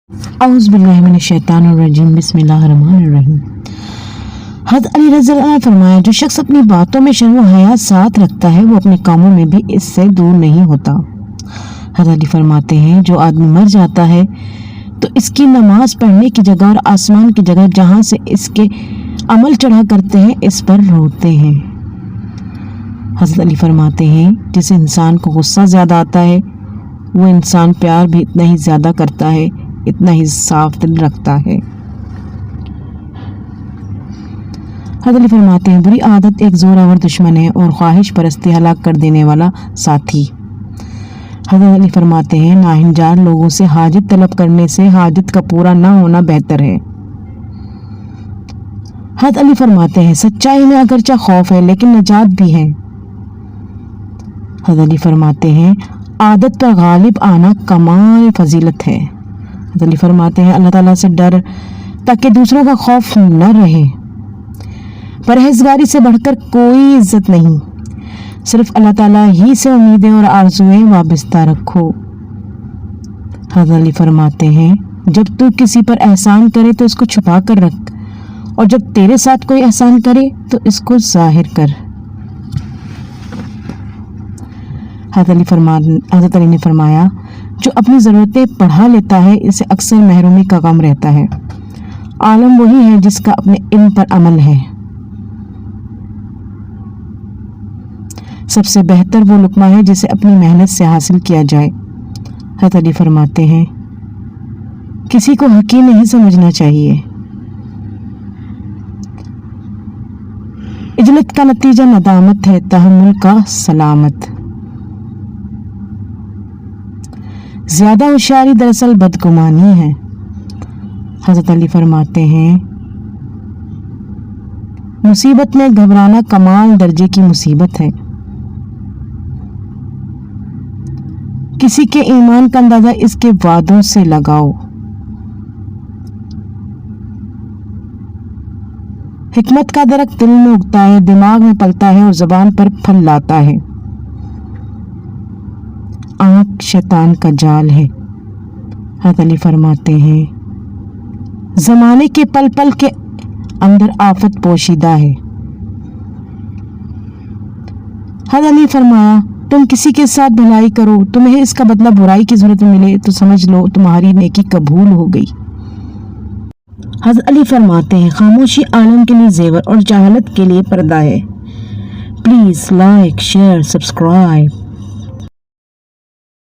औज़ु बिल्लाहि मिनश शैतानिर रजीम, बिस्मिल्लाहिर्रहमानिर रहीम। हज़रत अली रज़ी अल्लाह ने फरमाया, जो शख्स अपनी बातों में शर्म व हया साथ रखता है वो अपने कामों में भी इससे दूर नहीं होता। हज़रत अली फरमाते हैं, जो आदमी मर जाता है तो इसकी नमाज पढ़ने की जगह और आसमान की जगह जहाँ से इसके अमल चढ़ा करते हैं इस पर रोते हैं। हज़रत अली फरमाते हैं, जिस इंसान को गुस्सा ज़्यादा आता है वो इंसान प्यार भी इतना ही ज़्यादा करता है, इतना ही साफ दिल रखता है। हज़रत अली फरमाते हैं, बुरी आदत एक जोरावर दुश्मन है और ख्वाहिश परस्ती हलाक कर देने वाला साथी। हज़रत अली फरमाते हैं, नाहिंजार लोगों से हाजत तलब करने से हाजत का पूरा ना होना बेहतर है। हज़रत अली फरमाते हैं, सच्चाई में अगरचा खौफ है लेकिन नजात भी है। हज़रत अली फरमाते हैं, आदत पर गालिब आना कमाल फजीलत है। हज़रत अली फरमाते हैं, अल्लाह ताला से डर ताकि दूसरों का खौफ न रहे। परहेजगारी से बढ़कर कोई इज्जत नहीं, सिर्फ अल्लाह ताला ही से उम्मीदें और आरज़ुएं वाबस्ता रखो। हज़रत अली फरमाते हैं, जब तू किसी पर एहसान करे तो इसको छुपा कर रख और जब तेरे साथ कोई एहसान करे तो इसको जाहिर कर। हज़रत अली ने फरमाया, जो अपनी ज़रूरतें बढ़ा लेता है इसे अक्सर महरूमी का गम रहता है। आलम वही है जिसका अपने इल्म पर अमल है। सबसे बेहतर वो लुक़मा है जिसे अपनी मेहनत से हासिल किया जाए। हज़रत अली फरमाते हैं, किसी को हक़ीर नहीं समझना चाहिए। इजलत का नतीजा नदामत है, तहम्मुल का सलामत। ज़्यादा होशियारी दरअसल बदगुमानी है। हज़रत अली फरमाते हैं, मुसीबत में घबराना कमाल दर्जे की मुसीबत है। किसी के ईमान का अंदाज़ा इसके वादों से लगाओ। हिकमत का दरख्त दिल में उगता है, दिमाग में पलता है और ज़बान पर फल लाता है। आँख शैतान का जाल है। हज़रत अली फरमाते हैं, ज़माने के पल पल के अंदर आफत पोशीदा है। हज़रत अली फरमाया, तुम किसी के साथ भलाई करो, तुम्हें इसका बदला बुराई की ज़रूरत मिले तो समझ लो तुम्हारी नेकी कबूल हो गई। हज़रत अली फरमाते हैं, खामोशी आलम के लिए ज़ेवर और जहालत के लिए पर्दा है। Please like, share, subscribe.